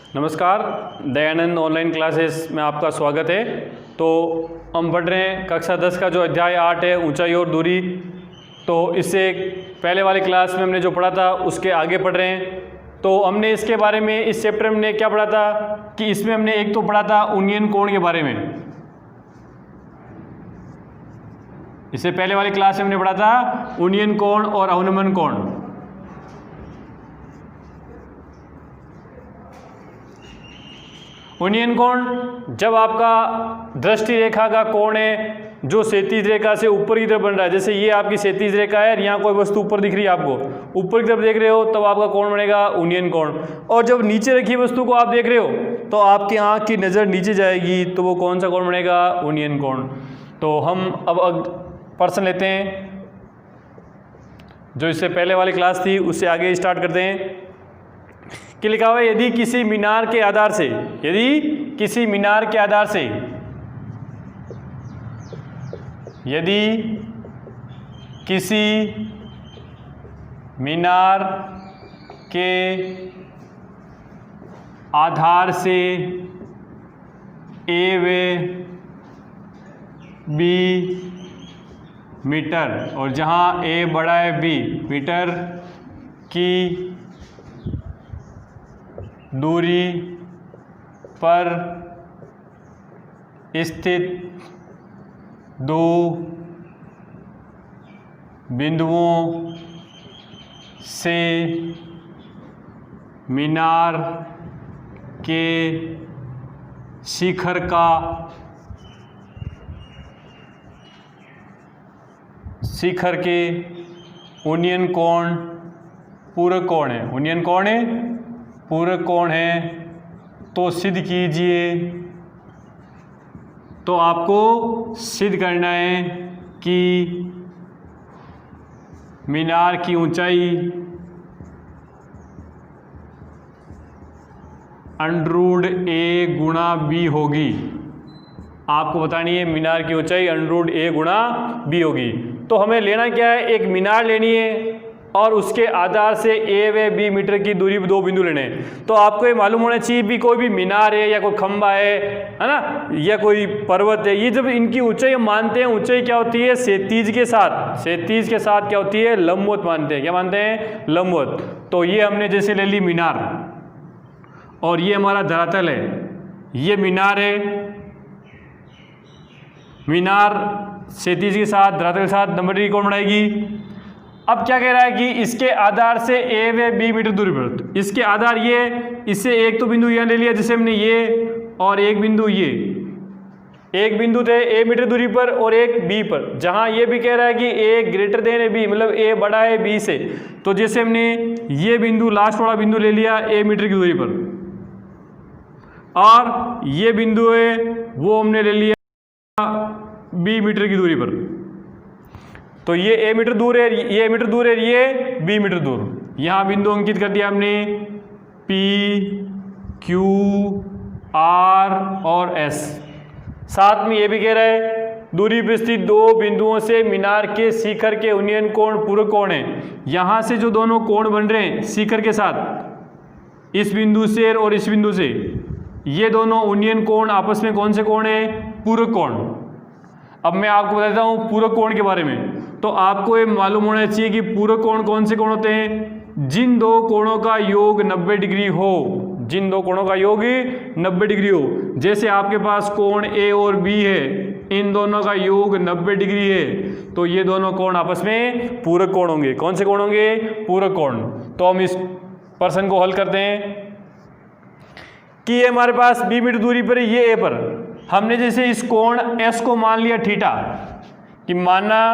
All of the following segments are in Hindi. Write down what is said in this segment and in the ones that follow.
नमस्कार, दयानंद ऑनलाइन क्लासेस में आपका स्वागत है। तो हम पढ़ रहे हैं कक्षा 10 का जो अध्याय 8 है ऊंचाई और दूरी। तो इससे पहले वाली क्लास में हमने जो पढ़ा था उसके आगे पढ़ रहे हैं। तो हमने इसके बारे में इस चैप्टर में हमने क्या पढ़ा था कि इसमें हमने एक तो पढ़ा था उन्नयन कोण के बारे में। इससे पहले वाली क्लास में हमने पढ़ा था उन्नयन कोण और अवनमन कोण। उन्नयन कोण जब आपका दृष्टि रेखा का कोण है जो क्षैतिज रेखा से ऊपर की तरफ बन रहा है। जैसे ये आपकी क्षैतिज रेखा है और यहाँ कोई वस्तु ऊपर दिख रही है, आपको ऊपर की तरफ देख रहे हो, तब आपका कोण बनेगा उन्नयन कोण। और जब नीचे रखी वस्तु को आप देख रहे हो तो आपकी आँख की नज़र नीचे जाएगी, तो वो कौन सा कोण बनेगा? उन्नयन कोण। तो हम अब प्रश्न लेते हैं जो इससे पहले वाली क्लास थी उससे आगे स्टार्ट करते हैं कि लिखा हुआ है यदि किसी मीनार के आधार से ए व बी मीटर और जहाँ ए बड़ा है बी मीटर की दूरी पर स्थित दो बिंदुओं से मीनार के शिखर के उन्नयन कोण पूरक कोण है। उन्नयन कोण है, पूरक कोण है, तो सिद्ध कीजिए। तो आपको सिद्ध करना है कि मीनार की ऊंचाई √a गुणा b होगी। आपको बतानी है मीनार की ऊंचाई √a गुणा b होगी। तो हमें लेना क्या है? एक मीनार लेनी है और उसके आधार से ए व बी मीटर की दूरी पर दो बिंदु लेने हैं। तो आपको ये मालूम होना चाहिए भी कोई भी मीनार है या कोई खंबा है ना, या कोई पर्वत है, ये जब इनकी ऊंचाई हम मानते हैं, ऊंचाई क्या होती है? क्षैतिज के साथ क्या होती है? लंबवत मानते हैं। क्या मानते हैं? लंबवत। तो ये हमने जैसे ले ली मीनार और ये हमारा धरातल है, ये मीनार है। मीनार क्षैतिज के साथ धरातल के साथ नंबर डिग्री कोण बनाएगी। अब क्या कह रहा है कि इसके आधार से ए व बी मीटर दूरी पर, इसके आधार ये, इससे एक तो बिंदु यहाँ ले लिया जैसे हमने ये, और एक बिंदु ये, एक बिंदु थे ए मीटर दूरी पर और एक बी पर। जहाँ ये भी कह रहा है कि ए ग्रेटर देन ए बी, मतलब ए बड़ा है बी से। तो जैसे हमने ये बिंदु लास्ट वाला बिंदु ले लिया ए मीटर की दूरी पर, और ये बिंदु है वो हमने ले लिया बी मीटर की दूरी पर। तो ये ए मीटर दूर है, ये ए मीटर दूर है, ये बी मीटर दूर। यहाँ बिंदु अंकित कर दिया हमने P, Q, R और S। साथ में ये भी कह रहा है दूरी पर स्थित दो बिंदुओं से मीनार के शिखर के उन्नयन कोण पूरक कोण है। यहाँ से जो दोनों कोण बन रहे हैं शिखर के साथ, इस बिंदु से और इस बिंदु से, ये दोनों उन्नयन कोण आपस में कौन से कोण है? पूरक कोण। अब मैं आपको बताता हूँ पूरक कोण के बारे में। तो आपको ये मालूम होना चाहिए कि पूरक कोण कौन से कोण होते हैं? जिन दो कोणों का योग 90 डिग्री हो, जिन दो कोणों का योग 90 डिग्री हो। जैसे आपके पास कोण A और B है, इन दोनों का योग 90 डिग्री है, तो ये दोनों कोण आपस में पूरक कोण होंगे। कौन से कोण होंगे? पूरक कोण। तो हम इस प्रश्न को हल करते हैं कि ये हमारे पास B मीटर दूरी पर है, ये A पर। हमने जैसे इस कोण S को मान लिया थीटा, कि माना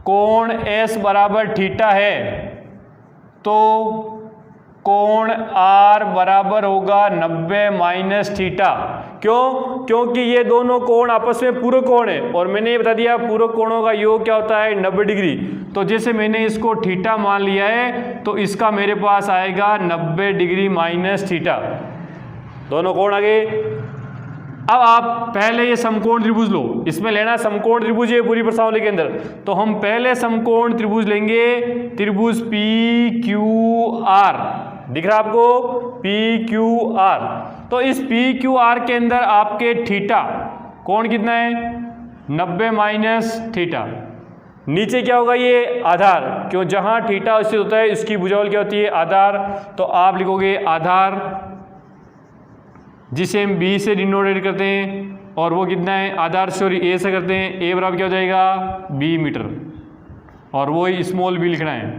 कोण S बराबर थीटा है, तो कोण R बराबर होगा 90 माइनस थीटा। क्यों? क्योंकि ये दोनों कोण आपस में पूरक कोण है, और मैंने ये बता दिया पूरक कोणों का योग क्या होता है? 90 डिग्री। तो जैसे मैंने इसको थीटा मान लिया है, तो इसका मेरे पास आएगा 90 डिग्री माइनस थीटा। दोनों कोण आ गए। अब आप पहले ये समकोण त्रिभुज लो, इसमें लेना समकोण त्रिभुज है पूरी प्रश्नावली के अंदर। तो हम पहले समकोण त्रिभुज लेंगे, त्रिभुज पी क्यू आर। दिख रहा आपको PQR। तो इस PQR के अंदर आपके थीटा कोण कितना है 90 माइनस थीटा। नीचे क्या होगा ये आधार, क्यों जहां थीटा स्थित होता है इसकी भुजाबल क्या होती है आधार। तो आप लिखोगे आधार जिसे हम B से डिनोटेट करते हैं और वो कितना है आधार सॉरी A से करते हैं। A बराबर क्या हो जाएगा B मीटर और वो ही स्मॉल b लिखना है।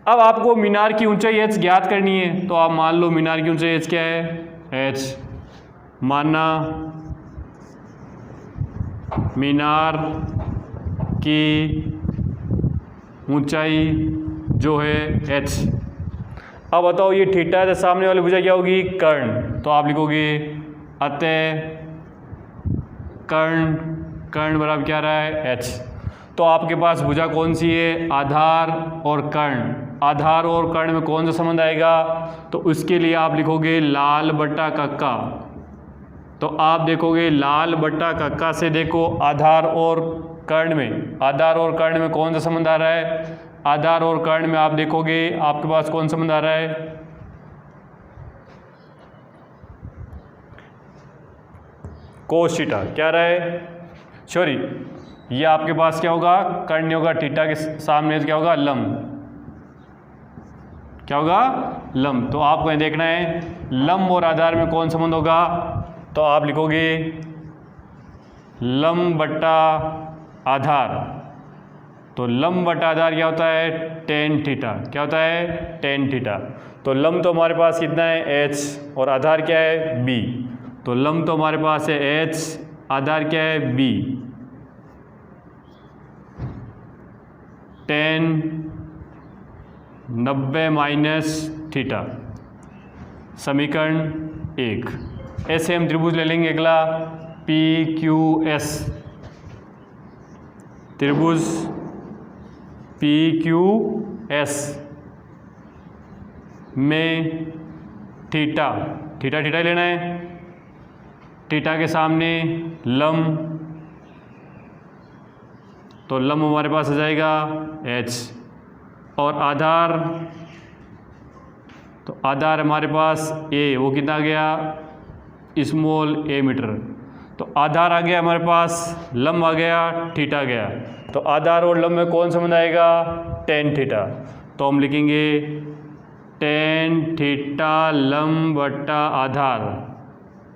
अब आपको मीनार की ऊंचाई h ज्ञात करनी है। तो आप मान लो मीनार की ऊंचाई h क्या है h, माना मीनार की ऊंचाई जो है h। अब बताओ ये थीटा है तो सामने वाली भुजा क्या होगी कर्ण। तो आप लिखोगे अतः कर्ण बराबर क्या रहा है h। तो आपके पास भुजा कौन सी है आधार और कर्ण। आधार और कर्ण में कौन सा संबंध आएगा तो उसके लिए आप लिखोगे लाल बट्टा कक्का। तो आप देखोगे लाल बट्टा कक्का से देखो आधार और कर्ण में कौन सा संबंध आ रहा है। आधार और कर्ण में आप देखोगे आपके पास कौन संबंध आ रहा है कोस थीटा। क्या रहा है सॉरी ये आपके पास क्या होगा कर्ण नहीं होगा, थीटा के सामने क्या होगा लंब। क्या होगा लंब। तो आपको यह देखना है लंब और आधार में कौन संबंध होगा। तो आप लिखोगे लंब बट्टा आधार। तो लंब बट्टा आधार क्या होता है टेन थीटा। क्या होता है टेन थीटा। तो लंब तो हमारे पास कितना है h और आधार क्या है b। तो लंब तो हमारे पास है h, आधार क्या है b। टेन 90 माइनस थीटा समीकरण 1। ऐसे हम त्रिभुज ले लेंगे अगला PQS। त्रिभुज PQS में थीटा ही लेना है। थीटा के सामने लंब। तो लंब हमारे पास आ जाएगा h और आधार। तो आधार हमारे पास a वो कितना गया स्मॉल a मीटर। तो आधार आ गया हमारे पास, लंब आ गया, थीटा गया। तो आधार और लंब में कौन संबंध आएगा टेन थीटा। तो हम लिखेंगे टेन थीटा लंब बट्टा आधार।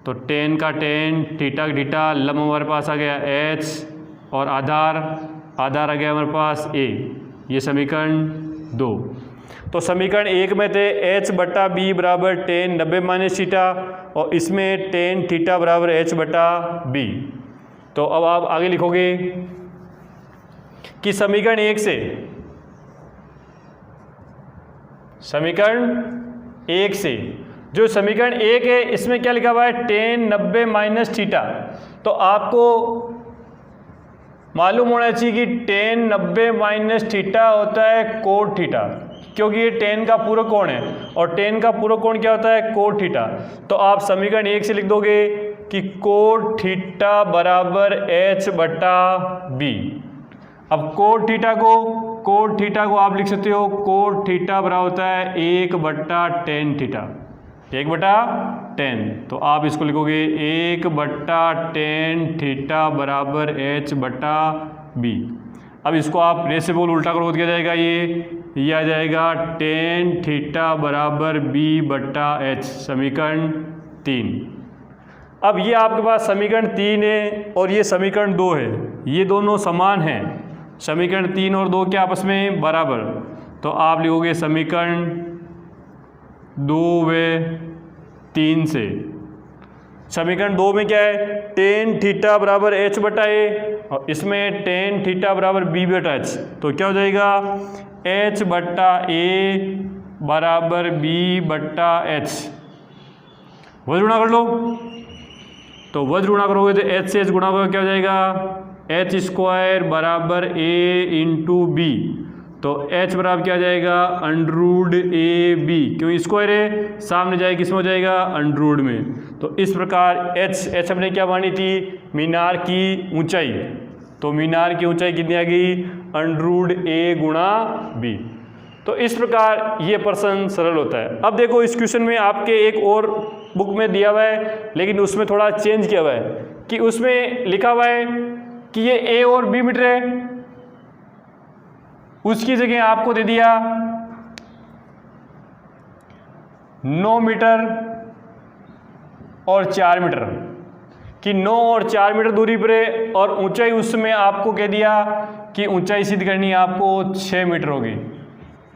तो टेन का टेन थीटा का थीटा, लंब हमारे पास आ गया h और आधार आ गया हमारे पास a। ये समीकरण 2। तो समीकरण 1 में थे h बट्टा b बराबर टेन 90 माइनस थीटा और इसमें टेन थीटा बराबर h बट्टा b। तो अब आप आगे लिखोगे कि समीकरण 1 से जो समीकरण 1 है इसमें क्या लिखा हुआ है टेन 90 माइनस थीटा। तो आपको मालूम होना चाहिए कि टेन 90 माइनस थीटा होता है कोट थीटा, क्योंकि ये टेन का पूरक कोण है और टेन का पूरक कोण क्या होता है कोट थीटा। तो आप समीकरण 1 से लिख दोगे कि कोट थीटा बराबर h बट्टा b। अब कोट थीटा को आप लिख सकते हो कोट थीटा बराबर होता है 1 बट्टा टेन थीटा, 1 बट्टा टेन। तो आप इसको लिखोगे 1 बट्टा टेन थीटा बराबर h बट्टा b। अब इसको आप रेसिप्रोकल उल्टा करोगे तो क्या जाएगा ये आ जाएगा टेन थीटा बराबर b बट्टा h, समीकरण 3। अब ये आपके पास समीकरण 3 है और ये समीकरण 2 है, ये दोनों समान हैं। समीकरण 3 और 2 के आपस में बराबर। तो आप लिखोगे समीकरण 2 व 3 से। समीकरण 2 में क्या है टेन थीटा बराबर h बटा a और इसमें टेन थीटा बराबर b बटा h। तो क्या हो जाएगा h बट्टा a बराबर b बट्टा h। वज्र गुणा कर लो। तो वज्र गुणा करोगे तो h से h गुणा करोगे क्या हो जाएगा h स्क्वायर बराबर a इंटू b। तो h बराबर क्या आ जाएगा अंडरूड ए बी, क्यों स्क्वायर है सामने जाएगा किस में हो जाएगा अंडरूड में। तो इस प्रकार h हमने क्या मानी थी मीनार की ऊंचाई। तो मीनार की ऊंचाई कितनी आ गई अंडरूड ए गुणा बी। तो इस प्रकार ये प्रश्न सरल होता है। अब देखो इस क्वेश्चन में आपके एक और बुक में दिया हुआ है, लेकिन उसमें थोड़ा चेंज किया हुआ है कि उसमें लिखा हुआ है कि ये ए और बी मीटर है, उसकी जगह आपको दे दिया 9 मीटर और 4 मीटर कि 9 और 4 मीटर दूरी पर है, और ऊंचाई उसमें आपको कह दिया कि ऊंचाई सिद्ध करनी है आपको 6 मीटर होगी।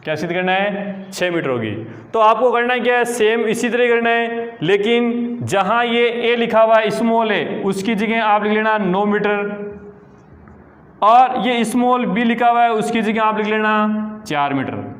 क्या सिद्ध करना है? 6 मीटर होगी। तो आपको करना क्या है? सेम इसी तरह करना है, लेकिन जहां ये ए लिखा हुआ है स्मॉल है, उसकी जगह आप लिख लेना 9 मीटर, और ये स्मॉल बी लिखा हुआ है उसकी जगह आप लिख लेना 4 मीटर।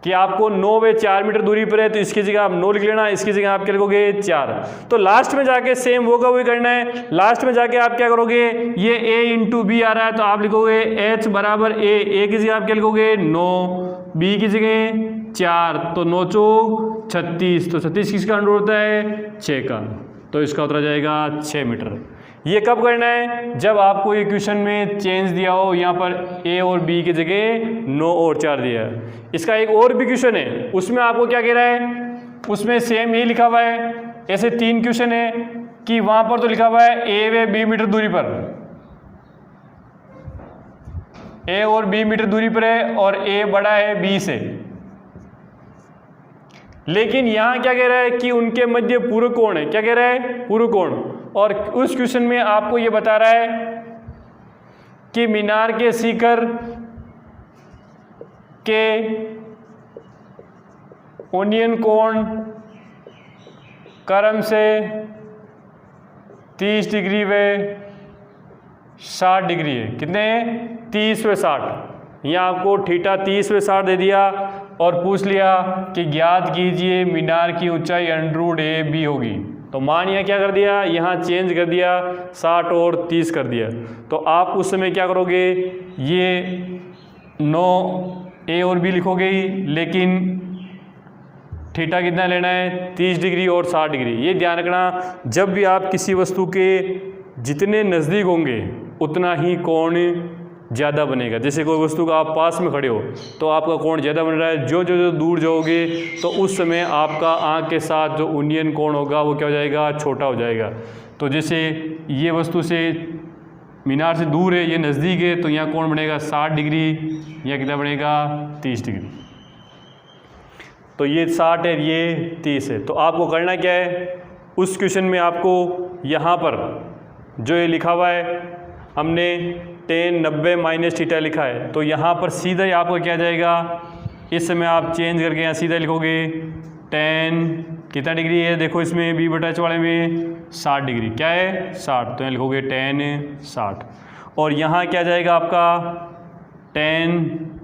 कि आपको 9 व 4 मीटर दूरी पर है, तो इसकी जगह आप 9 लिख लेना, इसकी जगह आप क्या लिखोगे? 4। तो लास्ट में जाके सेम वो का वही करना है। लास्ट में जाके आप क्या करोगे? ये a इंटू बी आ रहा है तो आप लिखोगे h बराबर a की जगह आप क्या लिखोगे? 9, b की जगह 4, तो 9 चौक 36, तो 36 किसका अंडर होता है? 6 का। तो इसका उत्तर आ जाएगा 6 मीटर। ये कब करना है? जब आपको ये क्वेश्चन में चेंज दिया हो, यहाँ पर a और b की जगह 9 और 4 दिया है। इसका एक और भी क्वेश्चन है, उसमें आपको क्या कह रहा है? उसमें सेम ये लिखा हुआ है। ऐसे 3 क्वेश्चन है कि वहाँ पर तो लिखा हुआ है a व b मीटर दूरी पर, a और b मीटर दूरी पर है और a बड़ा है b से, लेकिन यहाँ क्या कह रहा है कि उनके मध्य पूर्व कोण है। क्या कह रहा है? पूर्व कोण। और उस क्वेश्चन में आपको ये बता रहा है कि मीनार के शिखर के ओनियन कोण क्रम से 30 डिग्री व 60 डिग्री है। कितने? 30 व 60। यहाँ आपको थीटा 30 व 60 दे दिया और पूछ लिया कि ज्ञात कीजिए मीनार की ऊंचाई √a_b होगी। तो मान यहाँ क्या कर दिया? यहाँ चेंज कर दिया, 60 और 30 कर दिया। तो आप उस समय क्या करोगे? ये 9 a और b लिखोगे ही, लेकिन थीटा कितना लेना है? 30 डिग्री और 60 डिग्री। ये ध्यान रखना, जब भी आप किसी वस्तु के जितने नज़दीक होंगे उतना ही कोण ज़्यादा बनेगा। जैसे कोई वस्तु का आप पास में खड़े हो तो आपका कोण ज़्यादा बन रहा है, जो दूर जाओगे तो उस समय आपका आँख के साथ जो ओनियन कोण होगा वो क्या हो जाएगा? छोटा हो जाएगा। तो जैसे ये वस्तु से मीनार से दूर है, ये नज़दीक है, तो यहाँ कोण बनेगा 60 डिग्री, यहाँ कितना बनेगा? 30 डिग्री। तो ये 60 है, ये 30 है। तो आपको करना क्या है? उस क्वेश्चन में आपको यहाँ पर जो ये लिखा हुआ है, हमने tan 90 माइनस थीटा लिखा है, तो यहाँ पर सीधा ही आपका क्या जाएगा? इस समय आप चेंज करके यहाँ सीधा लिखोगे tan कितना डिग्री है? देखो इसमें b बटा h वाले में 60 डिग्री। क्या है? 60। तो यहाँ लिखोगे tan 60, और यहाँ क्या जाएगा आपका? tan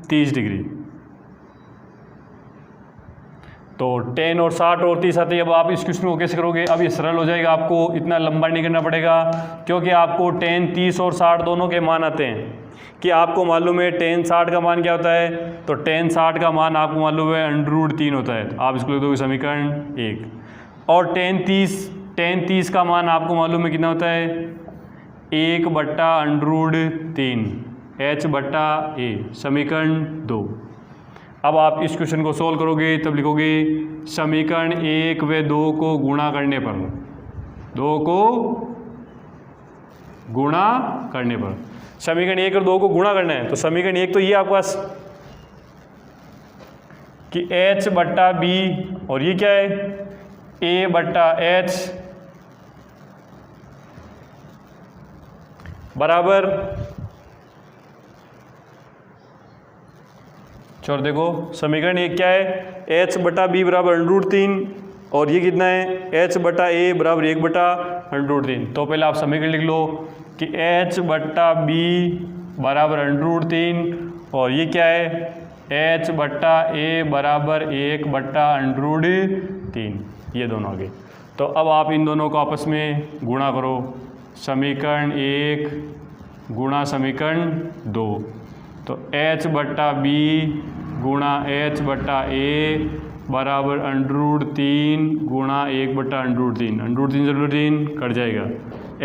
30 degree. तो 10 और 60 और 30 आते हैं। अब आप इस क्वेश्चन को कैसे करोगे? अब ये सरल हो जाएगा, आपको इतना लंबा नहीं करना पड़ेगा, क्योंकि आपको 10, 30 और 60 दोनों के मान आते हैं। कि आपको मालूम है tan 60 का मान क्या होता है? तो tan 60 का मान आपको मालूम है √3 होता है। तो आप इसको लिख दोगे समीकरण 1। और tan 30 का मान आपको मालूम है कितना होता है? 1/√3 h/a, समीकरण 2। अब आप इस क्वेश्चन को सोल्व करोगे तब लिखोगे समीकरण 1 व 2 को गुणा करने पर, 2 को गुणा करने पर, समीकरण 1 और 2 को गुणा करना है। तो समीकरण 1 तो ये आपके पास कि h/b, और ये क्या है? a/h बराबर, चलो देखो समीकरण 1 क्या है? h/b बराबर √3, और ये कितना है? h/a बराबर 1/√3। तो पहले आप समीकरण लिख लो कि h/b बराबर √3, और ये क्या है? h/a बराबर 1/√3। ये दोनों आ गए। तो अब आप इन दोनों को आपस में गुणा करो, समीकरण 1 गुणा समीकरण 2। तो h/b गुणा h/a बराबर √3 गुणा 1/√3। √3 कट जाएगा,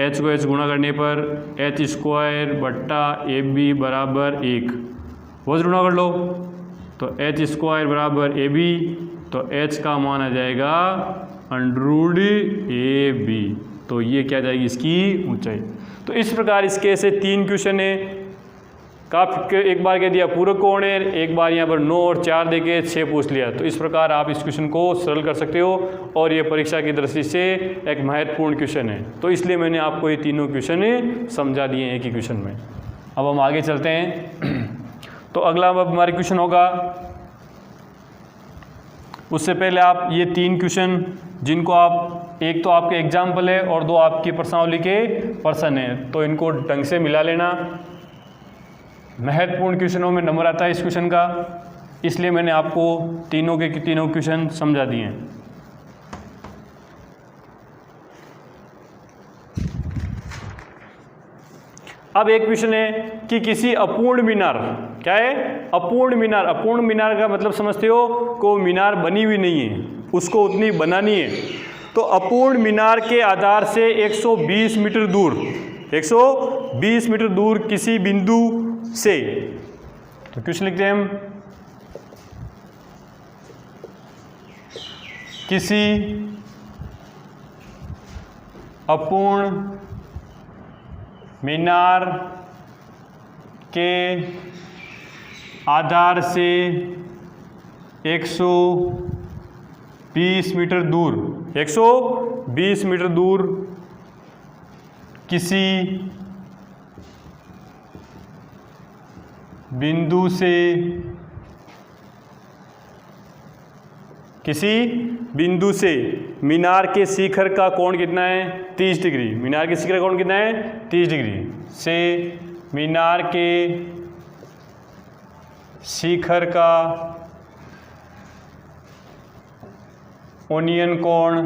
h को h गुणा करने पर h² बट्टा ab बराबर 1, वज्र गुणा कर लो तो h² बराबर AB, तो h का मान आ जाएगा √AB। तो ये क्या जाएगी इसकी ऊंचाई। तो इस प्रकार इसके ऐसे 3 क्वेश्चन है। काफ़ी एक बार कह दिया पूरक कोण है, एक बार यहाँ पर 9 और 4 देके 6 पूछ लिया। तो इस प्रकार आप इस क्वेश्चन को सरल कर सकते हो और ये परीक्षा की दृष्टि से एक महत्वपूर्ण क्वेश्चन है। तो इसलिए मैंने आपको ये तीनों क्वेश्चन समझा दिए हैं एक ही क्वेश्चन में। अब हम आगे चलते हैं। तो अगला अब हमारे क्वेश्चन होगा, उससे पहले आप ये 3 क्वेश्चन जिनको आप, एक तो आपके एग्जाम्पल है और 2 आपकी प्रश्नावली के प्रश्न हैं, तो इनको ढंग से मिला लेना। महत्वपूर्ण क्वेश्चनों में नंबर आता है इस क्वेश्चन का, इसलिए मैंने आपको तीनों के तीनों क्वेश्चन समझा दिए हैं। अब एक क्वेश्चन है कि किसी अपूर्ण मीनार, क्या है अपूर्ण मीनार, अपूर्ण मीनार का मतलब समझते हो को मीनार बनी हुई नहीं है, उसको उतनी बनानी है। तो अपूर्ण मीनार के आधार से 120 मीटर दूर, 120 मीटर दूर किसी बिंदु से, तो क्वेश्चन लिखते हैं हम, किसी अपूर्ण मीनार के आधार से 120 मीटर दूर, 120 मीटर दूर किसी बिंदु से, किसी बिंदु से मीनार के शिखर का कोण कितना है 30 डिग्री। मीनार के शिखर का कोण कितना है 30 डिग्री से मीनार के शिखर का उन्नयन कोण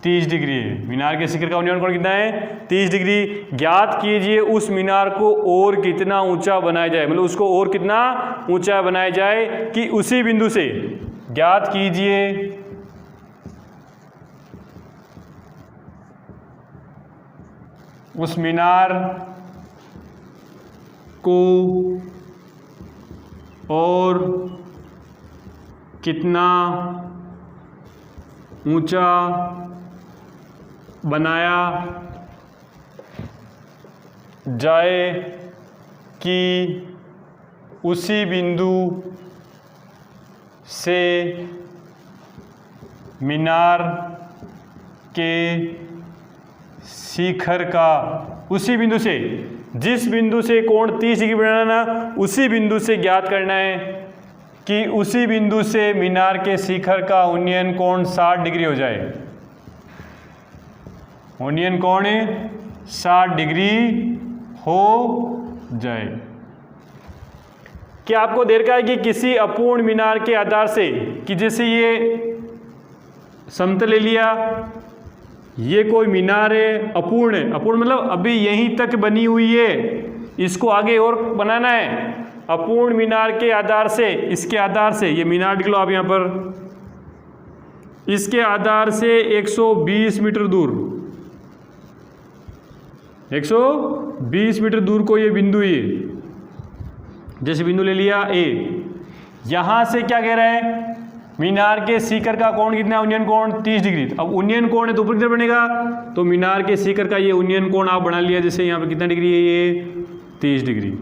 30 डिग्री है। मीनार के शिखर का उन्नयन कोण कितना है 30 डिग्री। ज्ञात कीजिए उस मीनार को और कितना ऊंचा बनाया जाए, मतलब उसको और कितना ऊंचा बनाया जाए कि उसी बिंदु से, ज्ञात कीजिए उस मीनार को और कितना ऊंचा बनाया जाए कि उसी बिंदु से मीनार के शिखर का, उसी बिंदु से, जिस बिंदु से कोण 30 डिग्री बनाना, उसी बिंदु से ज्ञात करना है कि उसी बिंदु से मीनार के शिखर का उन्नयन कोण 60 डिग्री हो जाए। उन्नयन कोण 60 डिग्री हो जाए। क्या आपको दे रखा है कि किसी अपूर्ण मीनार के आधार से, कि जैसे ये समतल ले लिया, ये कोई मीनार है, अपूर्ण है, अपूर्ण मतलब अभी यहीं तक बनी हुई है, इसको आगे और बनाना है। अपूर्ण मीनार के आधार से, इसके आधार से, ये मीनार लिख लो आप यहाँ पर, इसके आधार से 120 मीटर दूर, 120 मीटर दूर को ये बिंदु, ये जैसे बिंदु ले लिया ए, यहां से क्या कह रहा है मीनार के शिखर का कोण कितना है उन्नयन कोण 30 डिग्री। अब उन्नयन कोण है तो ऊपर की तरफ बनेगा, तो मीनार के शिखर का ये उन्नयन कोण आप बना लिया, जैसे यहाँ पे कितना डिग्री है ये 30 डिग्री।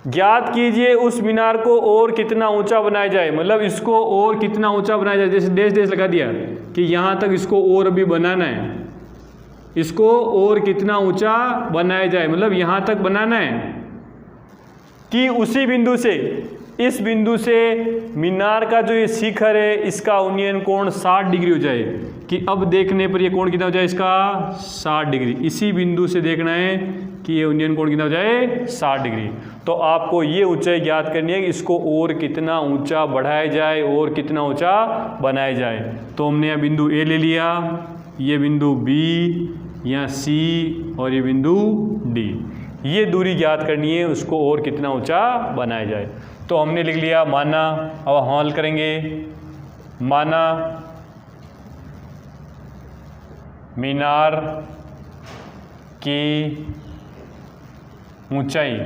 ज्ञात कीजिए उस मीनार को और कितना ऊंचा बनाया जाए, मतलब इसको और कितना ऊंचा बनाया जाए, जैसे डेश डेश लगा दिया कि यहाँ तक इसको और अभी बनाना है, इसको और कितना ऊंचा बनाया जाए, मतलब यहाँ तक बनाना है कि उसी बिंदु से, इस बिंदु से मीनार का जो ये शिखर है इसका उन्नयन कोण 60 डिग्री हो जाए, कि अब देखने पर ये कोण कितना हो जाए इसका 60 डिग्री। इसी बिंदु से देखना है कि ये उन्नयन कोण कितना हो जाए 60 डिग्री। तो आपको ये ऊंचाई ज्ञात करनी है कि इसको और कितना ऊंचा बढ़ाया जाए और कितना ऊंचा बनाया जाए। तो हमने यह बिंदु ए ले लिया, ये बिंदु बी, यहाँ सी और ये बिंदु डी, ये दूरी ज्ञात करनी है उसको और कितना ऊंचा बनाया जाए। तो हमने लिख लिया माना। अब हम हल करेंगे, माना मीनार की ऊंचाई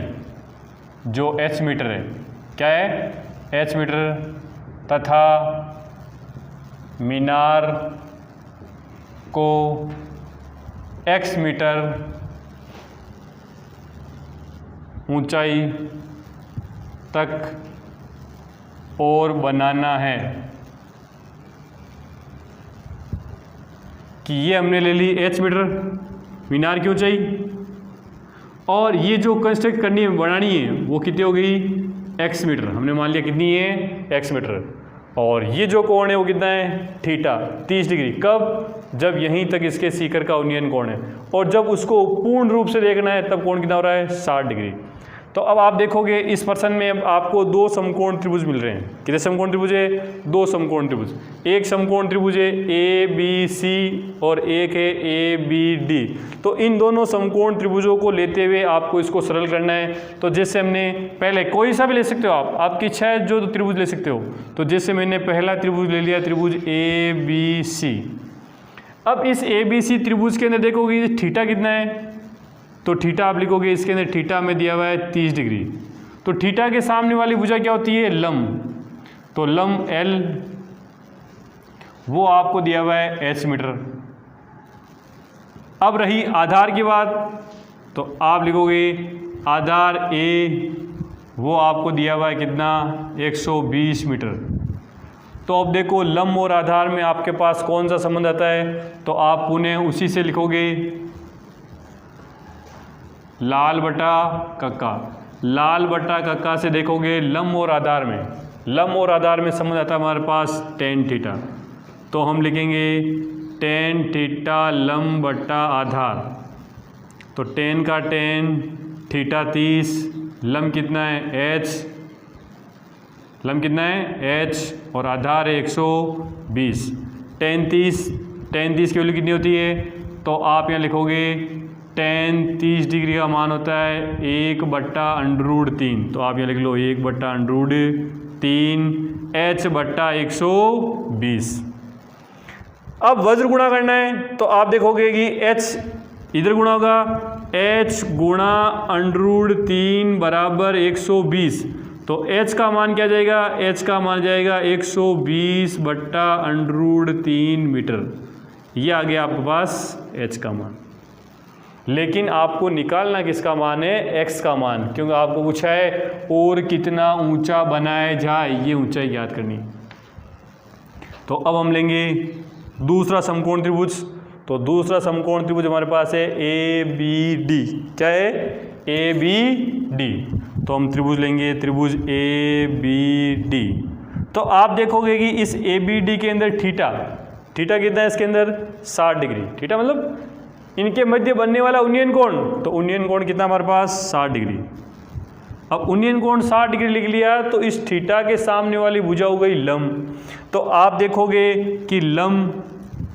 जो h मीटर है, क्या है, h मीटर, तथा मीनार को x मीटर ऊंचाई तक और बनाना है। कि ये हमने ले ली h मीटर मीनार की ऊंचाई, और ये जो कंस्ट्रक्ट करनी है, बनानी है, वो कितनी हो गई, x मीटर, हमने मान लिया कितनी है, x मीटर। और ये जो कोण है वो कितना है, थीटा, 30 डिग्री। कब, जब यहीं तक इसके सीकर का उन्नयन कोण है, और जब उसको पूर्ण रूप से देखना है तब कोण कितना हो रहा है, 60 डिग्री। तो अब आप देखोगे इस पर्सन में अब आपको दो समकोण त्रिभुज मिल रहे हैं। कितने समकोण त्रिभुज है, दो समकोण त्रिभुज। एक समकोण त्रिभुज है ABC और एक है ABD। तो इन दोनों समकोण त्रिभुजों को लेते हुए आपको इसको सरल करना है। तो जैसे हमने पहले कोई सा भी ले सकते हो आप, आपकी इच्छा है जो त्रिभुज ले सकते हो। तो जैसे मैंने पहला त्रिभुज ले लिया, त्रिभुज ABC। अब इस ABC त्रिभुज के अंदर देखोगे थीटा कितना है, तो थीटा आप लिखोगे, इसके अंदर थीटा में दिया हुआ है 30 डिग्री। तो थीटा के सामने वाली भुजा क्या होती है, लंब। तो लंब L वो आपको दिया हुआ है h मीटर। अब रही आधार की बात, तो आप लिखोगे आधार A वो आपको दिया हुआ है कितना, 120 मीटर। तो अब देखो लंब और आधार में आपके पास कौन सा संबंध आता है, तो आप पुनः उसी से लिखोगे, लाल बटा कक्का। लाल बटा कक्का से देखोगे लंब और आधार में, लंब और आधार में संबंध आता है हमारे पास tan थीटा। तो हम लिखेंगे tan थीटा लंब बटा आधार। तो tan का tan, थीटा 30, लंब कितना है h, लंब कितना है h, और आधार है 120। tan 30 की वैल्यू कितनी होती है, तो आप यहाँ लिखोगे tan 30 डिग्री का मान होता है 1/√3। तो आप यहाँ लिख लो 1/√3 h बट्टा 120। अब वज्र गुणा करना है, तो आप देखोगे कि h इधर गुणा होगा, h गुणा √3 बराबर 120। तो h का मान क्या जाएगा, h का मान जाएगा 120/√3 मीटर। ये आ गया आपके पास h का मान। लेकिन आपको निकालना किसका मान है, x का मान, क्योंकि आपको पूछा है और कितना ऊंचा बनाया जाए, ये ऊंचाई याद करनी। तो अब हम लेंगे दूसरा समकोण त्रिभुज। तो दूसरा समकोण त्रिभुज हमारे पास है ABD। क्या है, ABD। तो हम त्रिभुज लेंगे, त्रिभुज ABD। तो आप देखोगे कि इस ABD के अंदर थीटा कितना है, इसके अंदर 60 डिग्री। थीटा मतलब इनके मध्य बनने वाला उन्नयन कोण। तो उन्नयन कोण कितना हमारे पास, 60 डिग्री। अब उन्नयन कोण 60 डिग्री लिख लिया, तो इस थीटा के सामने वाली भुजा हो गई लंब। तो आप देखोगे कि लंब,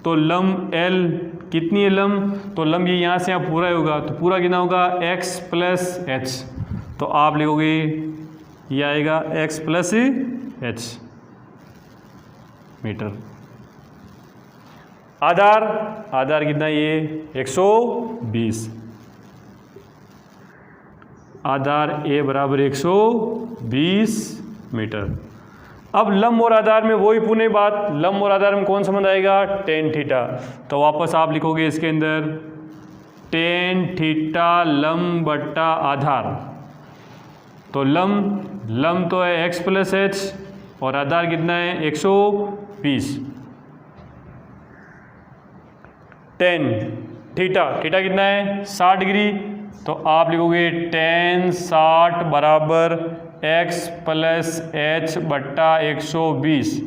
तो लंब L कितनी है लंब, तो लंब ये यहाँ से यहाँ पूरा होगा, तो पूरा कितना होगा x + h। तो आप लिखोगे ये आएगा x + h मीटर। आधार कितना, ये 120। आधार A बराबर 120 मीटर। अब लंब और आधार में वही पुनः बात, लंब और आधार में कौन संबंध आएगा, tan थीटा। तो वापस आप लिखोगे इसके अंदर tan थीटा लंब बटा आधार। तो लंब तो है x + h, और आधार कितना है 120। tan थीटा कितना है 60 डिग्री। तो आप लिखोगे tan 60 बराबर x + h बट्टा 120।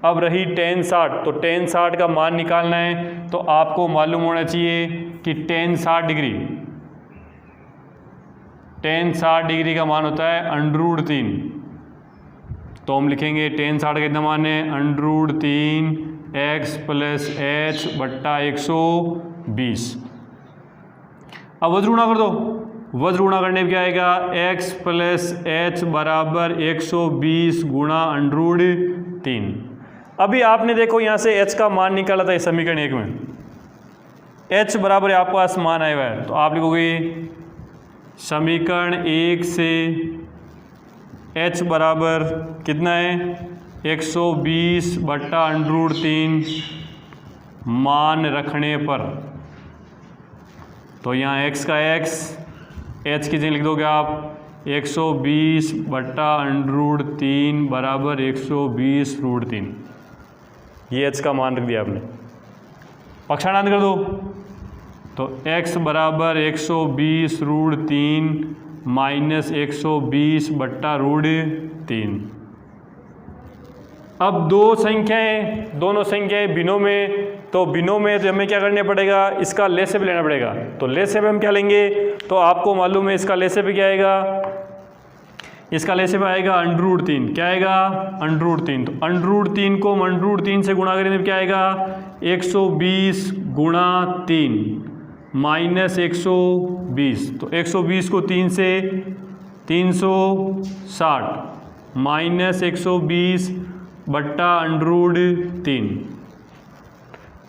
अब रही tan 60, तो tan 60 का मान निकालना है। तो आपको मालूम होना चाहिए कि tan 60 डिग्री का मान होता है √3। तो हम लिखेंगे tan 60 का कितना मान है, √3 x + h बट्टा 120। अब वज्र गुणा कर दो। वज्र गुणा करने में क्या आएगा, x + h बराबर 120 गुणा √3। अभी आपने देखो यहाँ से h का मान निकाला था इस समीकरण 1 में। h बराबर आपके पास मान आया हुआ है, तो आप लिखोगे समीकरण 1 से h बराबर कितना है 120/√3 मान रखने पर, तो यहाँ x का x, h की जगह लिख दोगे आप 120/√3 बराबर 120√3। ये h का मान रख दिया आपने, पक्षांतर कर दो तो x बराबर 120√3 माइनस 120/√3। अब दो संख्याएं, दोनों संख्याएं बिनों में, तो बिनों में तो हमें क्या करना पड़ेगा, इसका लेसेब लेना पड़ेगा। तो लेसेब हम क्या लेंगे, तो आपको मालूम है इसका लेसेब क्या आएगा, इसका लेसेब आएगा √3। क्या आएगा, √3। तो √3 को हम √3 से गुणा करेंगे तो क्या आएगा 120 गुणा 3 माइनस 120। तो 120 को 3 से 360 माइनस 120/√3।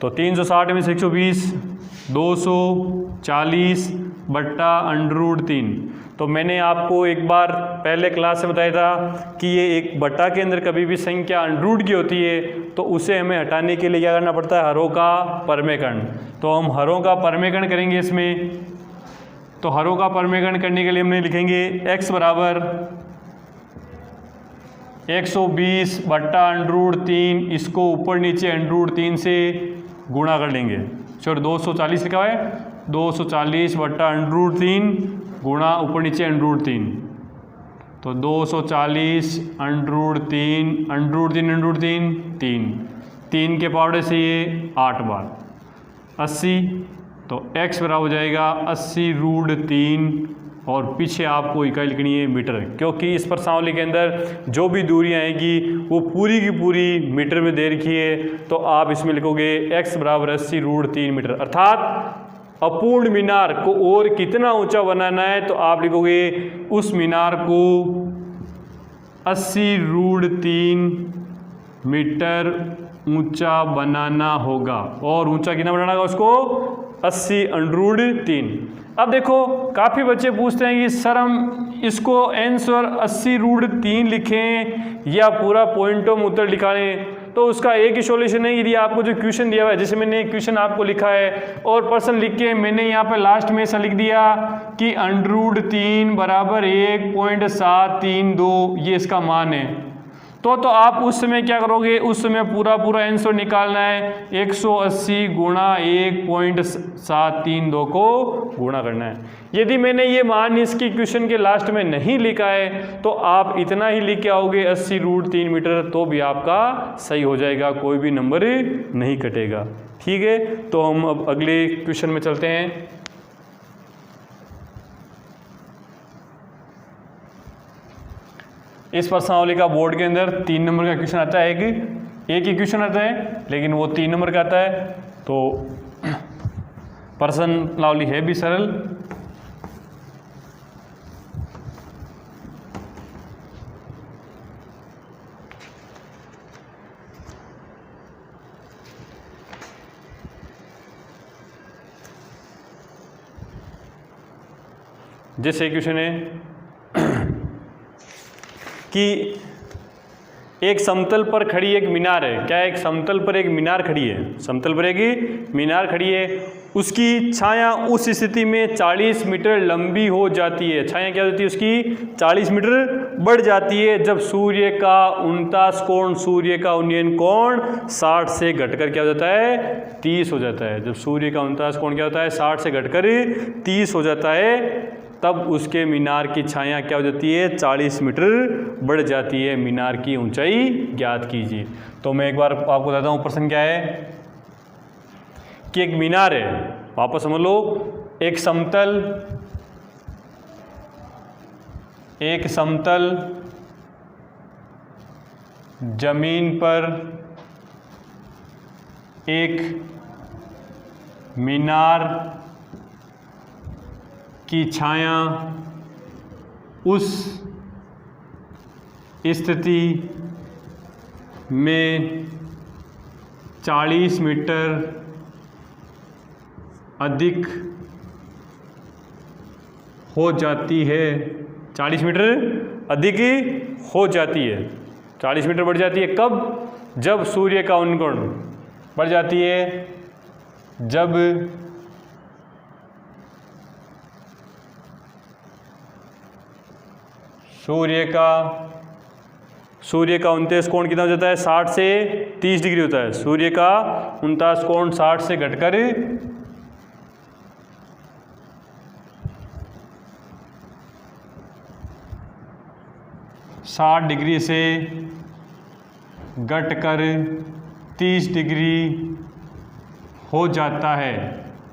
तो 360 में से 120 240/√3। तो मैंने आपको एक बार पहले क्लास में बताया था कि ये एक बटा के अंदर कभी भी संख्या √ की होती है तो उसे हमें हटाने के लिए क्या करना पड़ता है, हरों का परमेकरण। तो हम हरों का परमेकरण करेंगे इसमें। तो हरों का परमेकरण करने के लिए हमने लिखेंगे x बराबर 120/√3, इसको ऊपर नीचे √3 से गुणा कर लेंगे। चलो 240 लिखा है, 240/√3 गुणा ऊपर नीचे √3। तो 240/√3 3 के पावड़े से ये 8 बार 80। तो x बराबर हो जाएगा 80√3 और पीछे आपको इकाई लिखनी है मीटर, क्योंकि इस प्रश्नावली के अंदर जो भी दूरियां आएगी वो पूरी की पूरी मीटर में दे रखी है। तो आप इसमें लिखोगे x बराबर 80√3 मीटर। अर्थात अपूर्ण मीनार को और कितना ऊंचा बनाना है तो आप लिखोगे उस मीनार को 80√3 मीटर ऊंचा बनाना होगा। और ऊंचा कितना बनाना होगा उसको, 80√3। अब देखो काफ़ी बच्चे पूछते हैं कि सर हम इसको आंसर 80√3 लिखें या पूरा पॉइंटों में उत्तर लिखाएं। तो उसका एक ही सॉल्यूशन है, यदि आपको जो क्वेश्चन दिया हुआ है, जैसे मैंने एक क्वेश्चन आपको लिखा है और प्रश्न लिख के मैंने यहाँ पे लास्ट में ऐसा लिख दिया कि √3 बराबर 1.732 ये इसका मान है। तो आप उस समय क्या करोगे, उस समय पूरा आंसर निकालना है, 180 गुणा 1.732 को गुणा करना है। यदि मैंने ये मान इसकी क्वेश्चन के लास्ट में नहीं लिखा है तो आप इतना ही लिख के आओगे 80√3 मीटर, तो भी आपका सही हो जाएगा, कोई भी नंबर नहीं कटेगा। ठीक है, तो हम अब अगले क्वेश्चन में चलते हैं। इस प्रश्नावली का बोर्ड के अंदर 3 नंबर का क्वेश्चन आता है, एक ही क्वेश्चन आता है लेकिन वो 3 नंबर का आता है। तो प्रश्नावली है भी सरल। जैसे क्वेश्चन है कि एक समतल पर खड़ी एक मीनार है। क्या एक समतल पर एक मीनार खड़ी है, समतल पर एक मीनार खड़ी है, उसकी छाया उस स्थिति में 40 मीटर लंबी हो जाती है। छाया क्या होती है उसकी, 40 मीटर बढ़ जाती है जब सूर्य का 49 कोण, सूर्य का उन्नयन कोण 60 से घटकर क्या हो जाता है, 30 हो जाता है। जब सूर्य का 49 कोण क्या होता है, 60 से घटकर 30 हो जाता है, तब उसके मीनार की छाया क्या हो जाती है, 40 मीटर बढ़ जाती है। मीनार की ऊंचाई ज्ञात कीजिए। तो मैं एक बार आपको बताता हूँ प्रश्न क्या है कि एक मीनार है, वापस समझ लो, एक समतल जमीन पर एक मीनार की छाया उस स्थिति में 40 मीटर अधिक हो जाती है, 40 मीटर अधिक हो जाती है। 40 मीटर बढ़ जाती है कब? जब सूर्य का उन्कोण बढ़ जाती है, जब सूर्य का उनतेज कोण कितना हो जाता है? 60 से 30 डिग्री होता है। सूर्य का उनतास कोण 60 से घटकर 60 डिग्री से घटकर 30 डिग्री हो जाता है।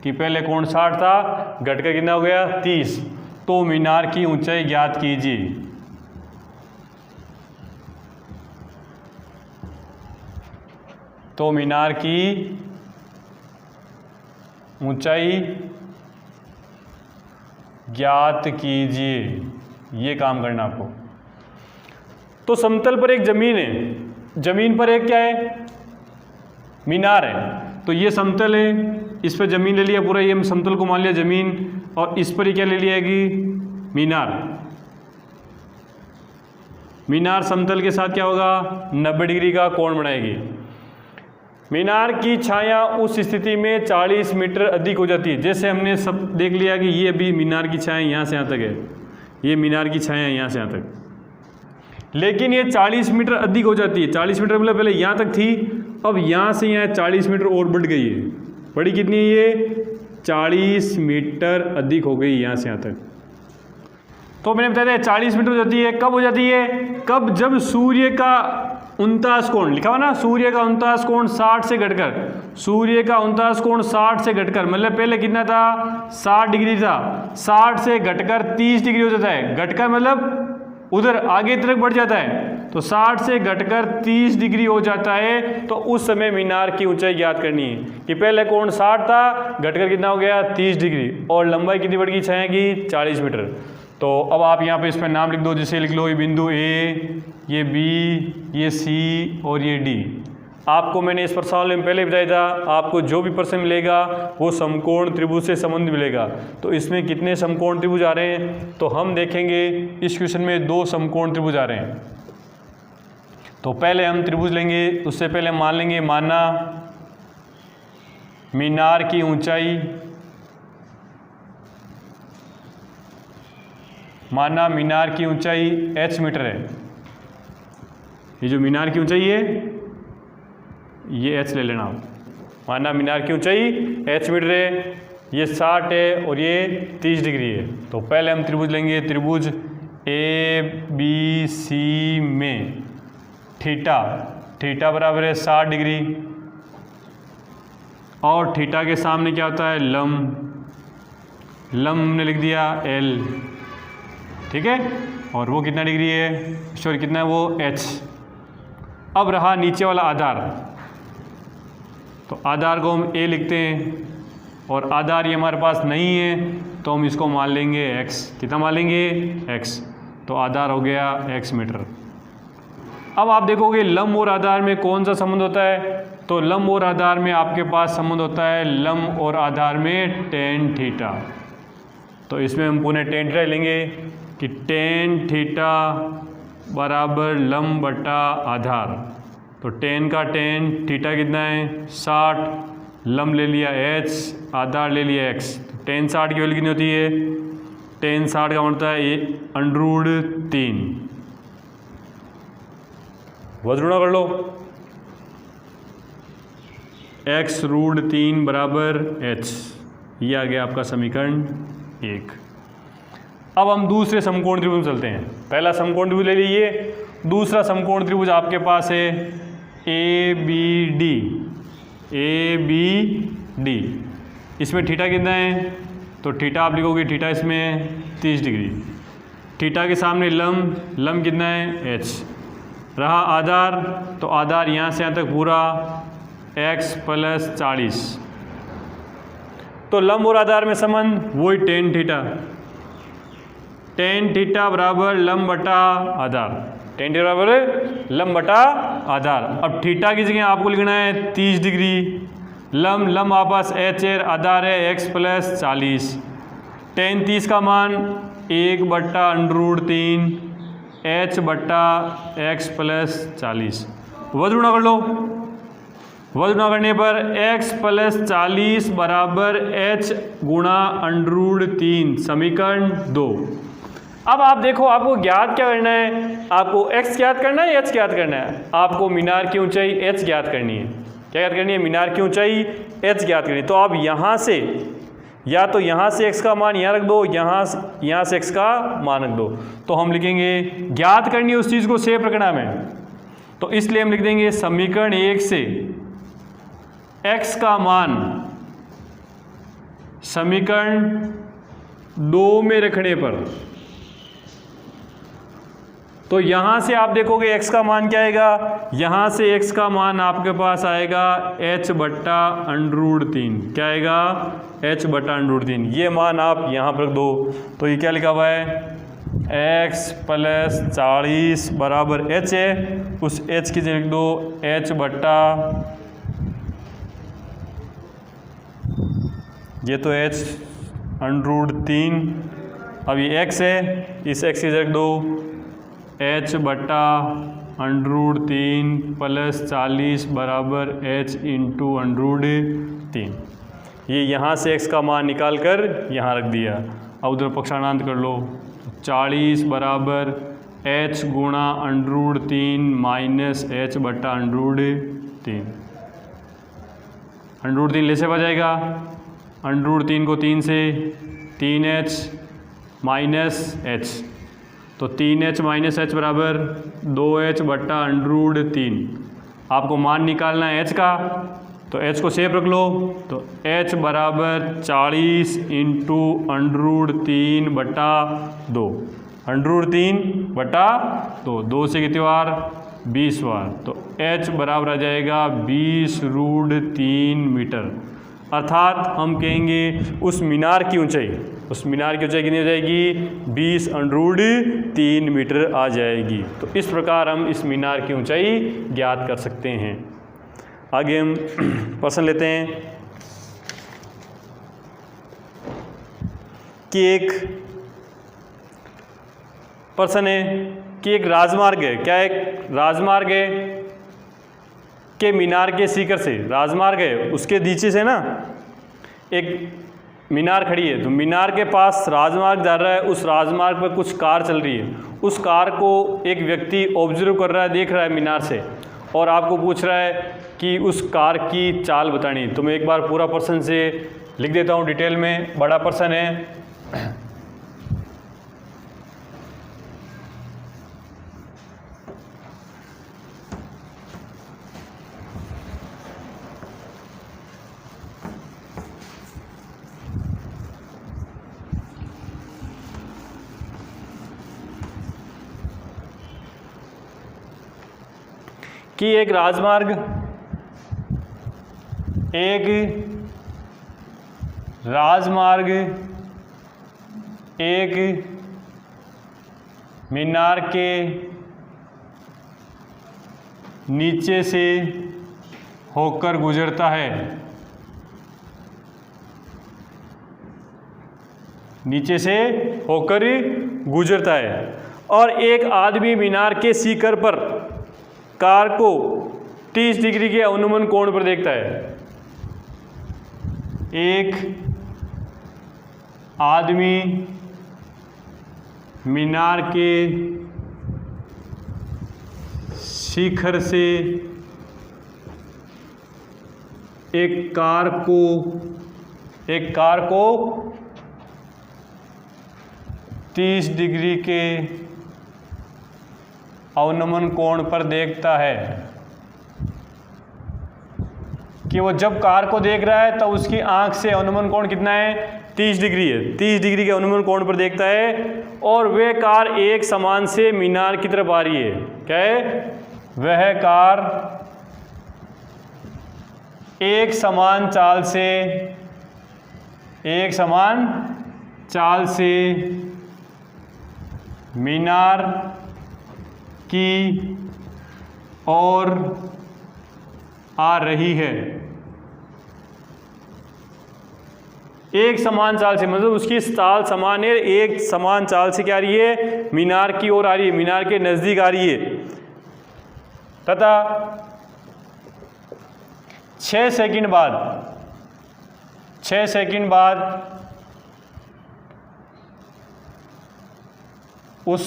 कि पहले कोण 60 था, घटकर कितना हो गया? 30। तो मीनार की ऊंचाई ज्ञात कीजिए। तो मीनार की ऊंचाई ज्ञात कीजिए, ये काम करना आपको। तो समतल पर एक जमीन है, जमीन पर एक क्या है? मीनार है। तो ये समतल है, इस पर जमीन ले लिया पूरा, ये समतल को मान लिया जमीन, और इस पर ही क्या ले लिया कि मीनार। मीनार समतल के साथ क्या होगा? 90 डिग्री का कोण बनाएगी। मीनार की छाया उस स्थिति में 40 मीटर अधिक हो जाती है। जैसे हमने सब देख लिया कि ये अभी मीनार की छाया यहाँ से यहाँ तक है, ये मीनार की छाया यहाँ से यहाँ तक, लेकिन ये 40 मीटर अधिक हो जाती है। 40 मीटर मतलब पहले यहाँ तक थी, अब यहाँ से यहाँ 40 मीटर और बढ़ गई है। बड़ी कितनी है ये? 40 मीटर अधिक हो गई यहाँ से यहाँ तक। तो मैंने बताया था 40 मीटर हो जाती है। कब हो जाती है? कब? जब सूर्य का उनतास कोण लिखा हुआ ना, सूर्य का उनतास कोण 60 से घटकर, सूर्य का उनतास कोण 60 से घटकर, मतलब पहले कितना था? 60 डिग्री था, 60 से घटकर 30 डिग्री हो जाता है। घटकर मतलब उधर आगे तरफ बढ़ जाता है। तो 60 से घटकर 30 डिग्री हो जाता है। तो उस समय मीनार की ऊंचाई ज्ञात करनी है कि पहले कोण 60 था, घटकर कितना हो गया? 30 डिग्री, और लंबाई कितनी बढ़ गई छाया की? 40 मीटर। तो अब आप यहाँ पे इस पर नाम लिख दो। जैसे लिख लो ये बिंदु ए, ये बी, ये सी और ये डी। आपको मैंने इस प्रश्नावली में पहले ही बताया था, आपको जो भी प्रश्न मिलेगा वो समकोण त्रिभुज से संबंध मिलेगा। तो इसमें कितने समकोण त्रिभुज आ रहे हैं? तो हम देखेंगे इस क्वेश्चन में 2 समकोण त्रिभुज आ रहे हैं। तो पहले हम त्रिभुज लेंगे, उससे पहले मान लेंगे, माना मीनार की ऊंचाई, माना मीनार की ऊंचाई h मीटर है। ये जो मीनार की ऊंचाई है ये h ले लेना आप। माना मीनार की ऊंचाई h मीटर है, ये 60 है और ये 30 डिग्री है। तो पहले हम त्रिभुज लेंगे। त्रिभुज ए बी सी में थीटा, थीटा बराबर है 60 डिग्री, और थीटा के सामने क्या होता है? लंब, लंब हमने लिख दिया l, ठीक है। और वो कितना डिग्री है? सॉरी कितना है वो? h। अब रहा नीचे वाला आधार, तो आधार को हम a लिखते हैं, और आधार ये हमारे पास नहीं है तो हम इसको मान लेंगे x। कितना मान लेंगे? x। तो आधार हो गया x मीटर। अब आप देखोगे लंब और आधार में कौन सा संबंध होता है? तो लंब और आधार में आपके पास संबंध होता है लंब और आधार में tan थीटा। तो इसमें हम पुनः tan थीटा लेंगे कि tan थीटा बराबर लंब बटा आधार। तो tan का tan, थीटा कितना है? 60, लंब ले लिया h, आधार ले लिया x। तो tan 60 की वैल्यू कितनी होती है? tan 60 का मतलब है √3। वज्रुणा कर लो, x √3 बराबर h। ये आ गया आपका समीकरण 1। अब हम दूसरे समकोण त्रिभुज में चलते हैं। पहला समकोण त्रिभुज ले लीजिए, दूसरा समकोण त्रिभुज आपके पास है A B D, A B D. इसमें थीटा कितना है? तो थीटा आप लिखोगे, थीटा इसमें 30 डिग्री। थीटा के सामने लंब, लंब कितना है? h। रहा आधार, तो आधार यहाँ से यहाँ तक पूरा x + 40। तो लंब और आधार में संबंध वही tan थीटा, tan थीटा बराबर लंब बटा आधार, tan थीटा बराबर लंब बटा आधार। अब थीटा की जगह आपको लिखना है 30 डिग्री, लंब लंब आपस h है, आधार है x + 40। tan 30 का मान 1/√3 h/x प्लस 40। वज्र गुणा कर लो। वज्र गुणा करने पर x प्लस 40 बराबर h गुणा √3 समीकरण 2। अब आप देखो आपको ज्ञात क्या करना है, आपको x ज्ञात करना है, h ज्ञात करना है। आपको मीनार की ऊंचाई h ज्ञात करनी है। क्या ज्ञात करनी है? मीनार की ऊंचाई h ज्ञात करनी है। तो आप यहाँ से या तो यहाँ से x का मान यहाँ रख दो, यहाँ से x का मान रख दो। तो हम लिखेंगे ज्ञात करनी है उस चीज़ को सेव रखना में, तो इसलिए हम लिख देंगे समीकरण 1 से x का मान समीकरण 2 में रखने पर, तो यहाँ से आप देखोगे x का मान क्या आएगा, यहाँ से x का मान आपके पास आएगा h/√3। क्या आएगा? h/√3। ये मान आप यहाँ पर रख दो। तो ये क्या लिखा हुआ है? x प्लस 40 बराबर h है, उस h की जगह लिख दो ये तो h/√3। अब ये x है, इस x की जगह लिख दो h/√3 प्लस 40 बराबर h/√3। ये यहाँ से x का मान निकाल कर यहाँ रख दिया। अब उधर पक्षांतर कर लो। 40 बराबर h गुणा √3 माइनस h/√3। √3 ले से बजाएगा, √3 को 3 से 3h माइनस h, तो 3h माइनस h बराबर 2h/√3। आपको मान निकालना है h का, तो h को सेव रख लो। तो h बराबर 40 × √3/2, √3/2, 2 से कितनी बार? 20 बार। तो h बराबर आ जाएगा 20√3 मीटर। अर्थात हम कहेंगे उस मीनार की ऊंचाई कितनी हो जाएगी? 20√3 मीटर आ जाएगी। तो इस प्रकार हम इस मीनार की ऊंचाई ज्ञात कर सकते हैं। आगे हम प्रश्न लेते हैं कि एक प्रश्न है कि एक राजमार्ग है। क्या एक राजमार्ग है के मीनार के शिखर से, राजमार्ग है उसके नीचे से ना एक मीनार खड़ी है, तो मीनार के पास राजमार्ग जा रहा है, उस राजमार्ग पर कुछ कार चल रही है। उस कार को एक व्यक्ति ऑब्जर्व कर रहा है, देख रहा है मीनार से, और आपको पूछ रहा है कि उस कार की चाल बतानी। तो मैं एक बार पूरा प्रश्न से लिख देता हूँ डिटेल में। बड़ा प्रश्न है। कि एक राजमार्ग एक मीनार के नीचे से होकर गुजरता है। नीचे से होकर गुजरता है और एक आदमी मीनार के शिखर पर कार को 30 डिग्री के अनुमान कोण पर देखता है। एक आदमी मीनार के शिखर से एक कार को 30 डिग्री के अवनमन कोण पर देखता है। कि वो जब कार को देख रहा है तो उसकी आंख से अवनमन कोण कितना है? 30 डिग्री है। 30 डिग्री के अवनमन कोण पर देखता है और वह कार एक समान से मीनार की तरफ आ रही है। क्या है? वह कार एक समान चाल से मीनार की ओर आ रही है। एक समान चाल से, मतलब उसकी चाल समान है, एक समान चाल से क्या आ रही है, मीनार की ओर आ रही है, मीनार के नज़दीक आ रही है, तथा 6 सेकंड बाद उस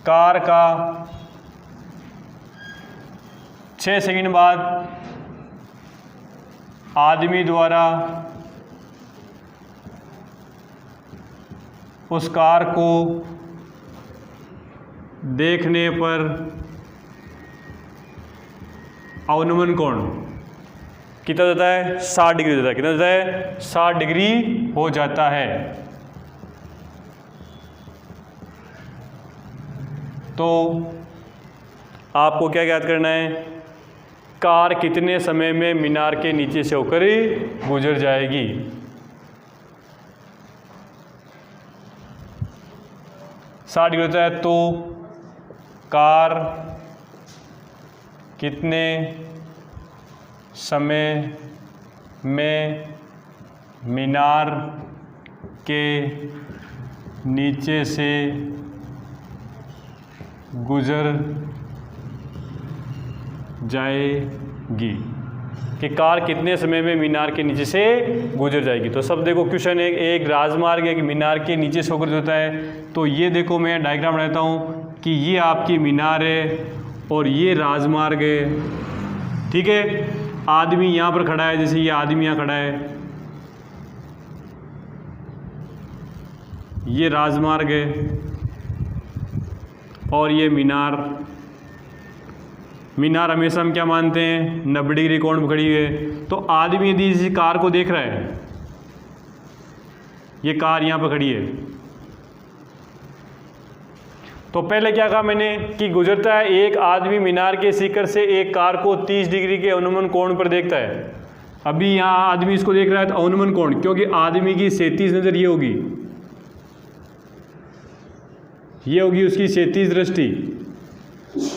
कार का 6 सेकंड बाद आदमी द्वारा उस कार को देखने पर अवनमन कोण कितना होता है, 60 डिग्री होता है। कितना होता है, 60 डिग्री हो जाता है। तो आपको क्या याद करना है, कार कितने समय में मीनार के नीचे से होकर गुजर जाएगी। साठ डिग्री होता है, तो कार कितने समय में मीनार के नीचे से गुजर जाएगी, कि कार कितने समय में मीनार के नीचे से गुजर जाएगी। तो सब देखो क्वेश्चन एक राजमार्ग है कि मीनार के नीचे से होकर जाता है। तो ये देखो मैं डायग्राम बनाता हूँ कि ये आपकी मीनार है और ये राजमार्ग है, ठीक है। आदमी यहाँ पर खड़ा है, जैसे ये आदमी यहाँ खड़ा है, ये राजमार्ग है और ये मीनार। मीनार हमेशा हम क्या मानते हैं, 90 डिग्री कोण पर खड़ी है। तो आदमी यदि इस कार को देख रहा है, ये कार यहाँ पर खड़ी है, तो पहले क्या कहा मैंने कि गुजरता है एक आदमी मीनार के शिखर से एक कार को 30 डिग्री के अनुमान कोण पर देखता है। अभी यहाँ आदमी इसको देख रहा है, तो अनुमान कोण, क्योंकि आदमी की 37 नज़र ये होगी, ये होगी उसकी 37 दृष्टि।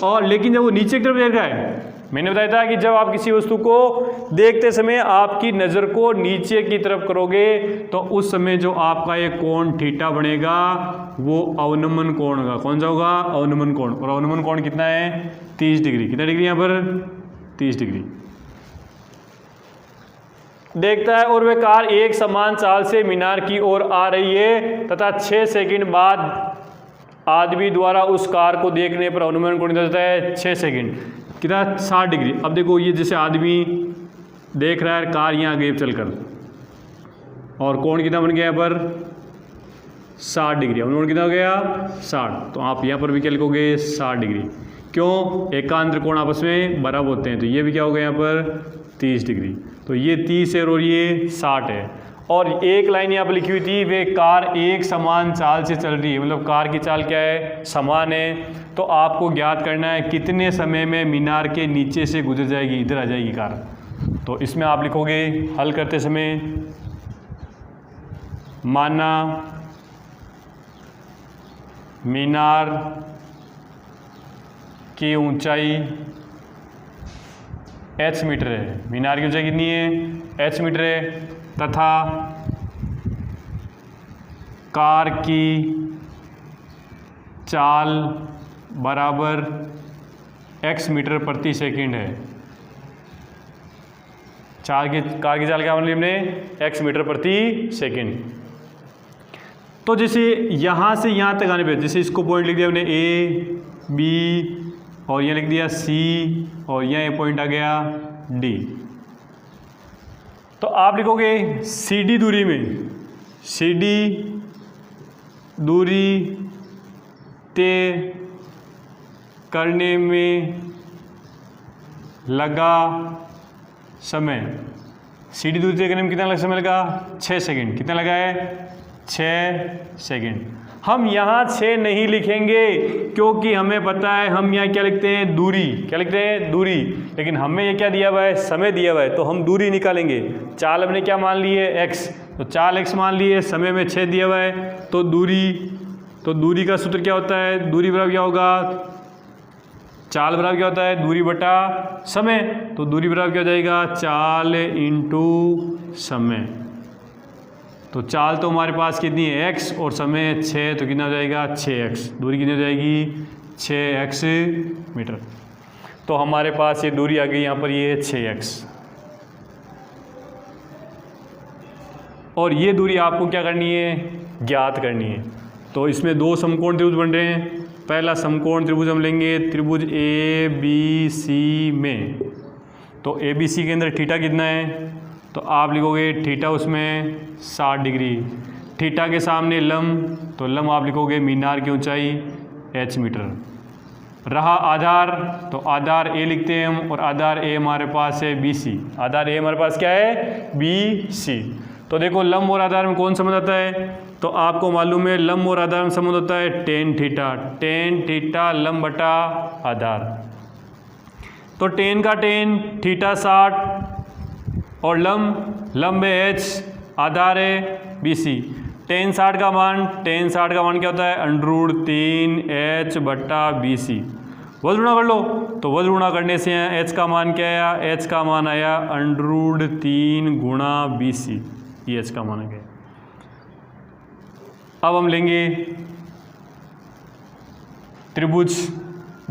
और लेकिन जब वो नीचे की तरफ देख रहा है, मैंने बताया था कि जब आप किसी वस्तु को देखते समय आपकी नज़र को नीचे की तरफ करोगे तो उस समय जो आपका ये कोण थीटा बनेगा वो अवनमन कोण होगा। कौन सा होगा, अवनमन कोण। और अवनमन कोण कितना है, 30 डिग्री। कितना डिग्री यहाँ पर, 30 डिग्री देखता है। और वह कार एक समान चाल से मीनार की ओर आ रही है तथा 6 सेकंड बाद आदमी द्वारा उस कार को देखने पर अनुमान कोण होता है 6 सेकंड। कितना, 60 डिग्री। अब देखो ये जैसे आदमी देख रहा है, कार यहाँ गई चलकर, और कोण कितना बन गया यहाँ पर, 60 डिग्री। अनुमान कितना हो गया, 60। तो आप यहाँ पर भी क्या लिखोगे, 60 डिग्री। क्यों, एकांतर कोण आपस में बराबर होते हैं। तो ये भी क्या हो गया यहाँ पर, 30 डिग्री। तो ये 30 है और ये 60 है। और एक लाइन यहाँ पर लिखी हुई थी, वे कार एक समान चाल से चल रही है, मतलब कार की चाल क्या है, समान है। तो आपको ज्ञात करना है कितने समय में मीनार के नीचे से गुजर जाएगी, इधर आ जाएगी कार। तो इसमें आप लिखोगे हल करते समय, माना मीनार की ऊंचाई h मीटर है, मीनार की ऊंचाई कितनी है, h मीटर है, तथा कार की चाल बराबर x मीटर प्रति सेकंड है। कार की चाल क्या बन ली हमने, x मीटर प्रति सेकंड। तो जैसे यहाँ से यहाँ तक आने पे, जैसे इसको पॉइंट लिख दिया हमने A, B, और यहाँ लिख दिया C, और यहाँ ये पॉइंट आ गया D। तो आप लिखोगे CD दूरी में, CD दूरी तय करने में लगा समय, CD दूरी तय करने में कितना समय लगा, 6 सेकंड। कितना लगा है, 6 सेकंड। हम यहाँ 6 नहीं लिखेंगे क्योंकि हमें पता है, हम यहाँ क्या लिखते हैं, दूरी। क्या लिखते हैं, दूरी। लेकिन हमें ये क्या दिया हुआ है, समय दिया हुआ है, तो हम दूरी निकालेंगे। चाल हमने क्या मान ली है, x, तो चाल x मान ली है, समय में 6 दिया हुआ है, तो दूरी का सूत्र क्या होता है, दूरी बराबर क्या होगा, चाल बराबर क्या होता है, दूरी बटा समय। तो दूरी बराबर क्या हो जाएगा, चाल इंटू समय। तो चाल तो हमारे पास कितनी है x और समय 6, तो कितना हो जाएगा 6x। दूरी कितनी हो जाएगी 6x मीटर। तो हमारे पास ये दूरी आ गई यहाँ पर, ये 6x। और ये दूरी आपको क्या करनी है, ज्ञात करनी है। तो इसमें दो समकोण त्रिभुज बन रहे हैं। पहला समकोण त्रिभुज हम लेंगे त्रिभुज ABC में। तो ABC के अंदर थीटा कितना है, तो आप लिखोगे थीटा उसमें 60 डिग्री। थीटा के सामने लंब, तो लंब आप लिखोगे मीनार की ऊंचाई h मीटर। रहा आधार, तो आधार A लिखते हैं हम, और आधार A हमारे पास है BC। आधार A हमारे पास क्या है, BC। तो देखो लंब और आधार में कौन संबंध आता है, तो आपको मालूम है लंब और आधार में संबंध होता है टेन थीटा। टेन थीटा लंब बटा आधार। तो टेन का टेन, थीटा 60 और लंब है h, आधार है BC। टेन 60 का मान क्या होता है, √3h बटा BC। वज्र गुणा कर लो, तो वज्र गुणा करने से h का मान क्या आया, h का मान आया √3 गुणा BC। ये h का मान आ गया। अब हम लेंगे त्रिभुज,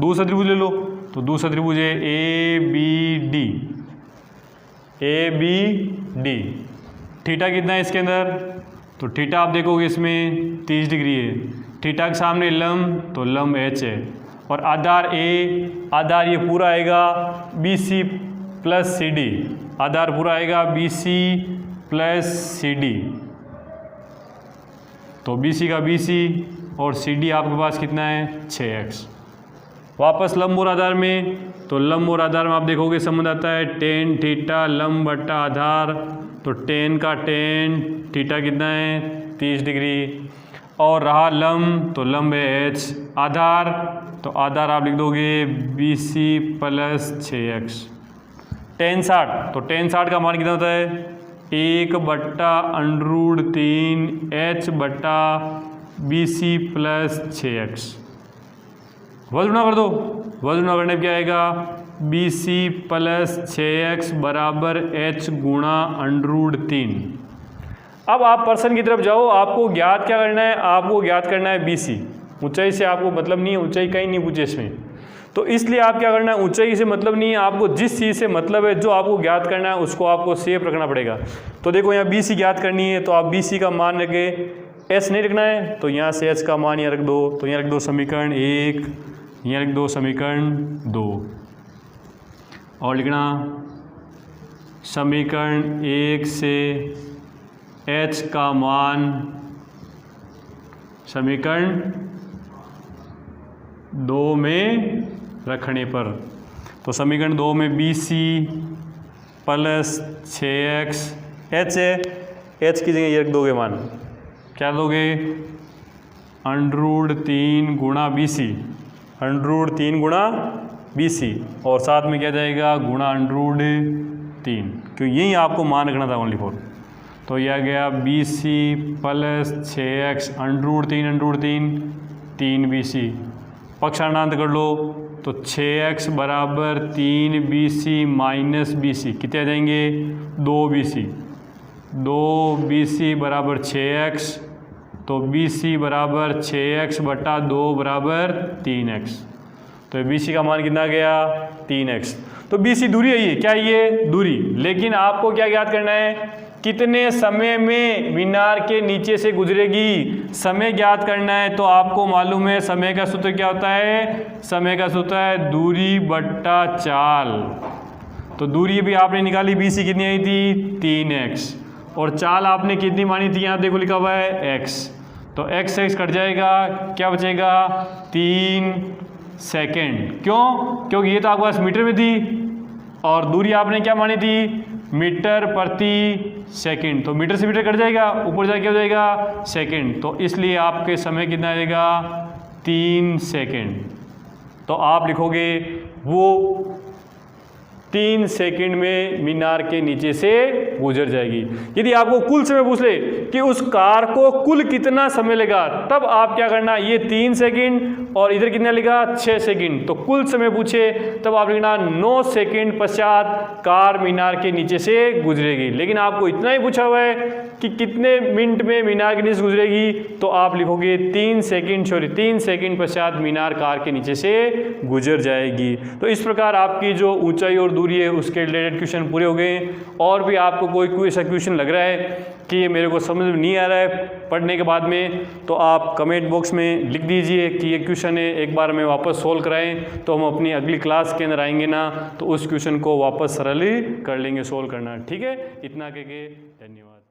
दूसरा त्रिभुज ले लो। तो दूसरा त्रिभुज है ABD। थीटा कितना है इसके अंदर, तो थीटा आप देखोगे इसमें 30 डिग्री है। थीटा के सामने लंब, तो लंब h है, और आधार A, आधार ये पूरा आएगा BC प्लस CD। आधार पूरा आएगा BC प्लस CD। तो BC का BC और CD आपके पास कितना है 6x। वापस लंब और आधार में, तो लंब और आधार में आप देखोगे संबंध आता है टेन थीटा लंब बटा आधार। तो टेन का टेन, थीटा कितना है 30 डिग्री, और रहा लंब, तो लंब है h। आधार, तो आधार आप लिख दोगे BC प्लस 6x। टेन 60, तो टेन 60 का मान कितना होता है 1 बटा √3h बटा BC प्लस 6x। वज्र गुणा कर दो, वज्र गुणा करने पर क्या आएगा, BC प्लस 6x बराबर h गुणा √3। अब आप पर्सन की तरफ जाओ, आपको ज्ञात क्या करना है, आपको ज्ञात करना है BC। ऊंचाई से आपको मतलब नहीं है, ऊंचाई कहीं नहीं पूछे इसमें, तो इसलिए आप क्या करना है, ऊंचाई से मतलब नहीं है, आपको जिस चीज़ से मतलब है, जो आपको ज्ञात करना है उसको आपको सेफ रखना पड़ेगा। तो देखो यहाँ BC ज्ञात करनी है, तो आप BC का मान रखे, S नहीं रखना है, तो यहाँ से H का मान यहाँ रख दो। तो यहाँ रख दो समीकरण 1, यहाँ रख दो समीकरण 2, और लिखना समीकरण 1 से H का मान समीकरण 2 में रखने पर। तो समीकरण 2 में BC प्लस 6x, H है, H की जगह ये रख दोगे मान, क्या दोगे √3 गुणा BC, √3 गुणा BC, और साथ में क्या जाएगा गुणा √3, क्यों यही आपको मान रखना था ओनली फॉर। तो यह गया BC प्लस 6x √3 3 BC। पक्षांतरण कर लो, तो 6x बराबर 3 BC माइनस BC कितने आ जाएंगे 2 BC। 2 BC बराबर 6x, तो BC बराबर 6x बटा 2 बराबर 3x। तो BC का मान कितना गया 3x। तो BC दूरी है, ये क्या है, ये दूरी। लेकिन आपको क्या ज्ञात करना है, कितने समय में मीनार के नीचे से गुजरेगी, समय ज्ञात करना है। तो आपको मालूम है समय का सूत्र क्या होता है, समय का सूत्र है दूरी बट्टा चाल। तो दूरी भी आपने निकाली, BC कितनी आई थी 3x, और चाल आपने कितनी मानी थी, यहाँ देखो लिखा हुआ है x। तो x कट जाएगा, क्या बचेगा 3 सेकेंड। क्यों, क्योंकि ये तो आपके पास मीटर में थी, और दूरी आपने क्या मानी थी मीटर प्रति सेकंड। तो मीटर से मीटर कट जाएगा, ऊपर जाके क्या हो जाएगा सेकंड। तो इसलिए आपके समय कितना आ जाएगा 3 सेकंड। तो आप लिखोगे वो 3 सेकंड में मीनार के नीचे से गुजर जाएगी। यदि आपको कुल समय पूछ ले कि उस कार को कुल कितना समय लगा, तब आप क्या करना, ये 3 सेकंड और इधर कितना लगा 6 सेकंड, तो कुल समय पूछे तब आप लिखना 9 सेकंड पश्चात कार मीनार के नीचे से गुजरेगी। लेकिन आपको इतना ही पूछा हुआ है कि कितने मिनट में मीनार के नीचे से गुजरेगी, तो आप लिखोगे 3 सेकंड पश्चात मीनार कार के नीचे से गुजर जाएगी। तो इस प्रकार आपकी जो ऊंचाई और दूरी है उसके रिलेटेड क्वेश्चन पूरे हो गए। और भी आपको कोई ऐसा क्वेश्चन लग रहा है कि ये मेरे को समझ में नहीं आ रहा है पढ़ने के बाद में, तो आप कमेंट बॉक्स में लिख दीजिए कि ये क्वेश्चन है, एक बार में वापस सोल्व कराएं, तो हम अपनी अगली क्लास के अंदर आएंगे ना तो उस क्वेश्चन को वापस सरली कर लेंगे सोल्व करना। ठीक है, इतना कह के धन्यवाद।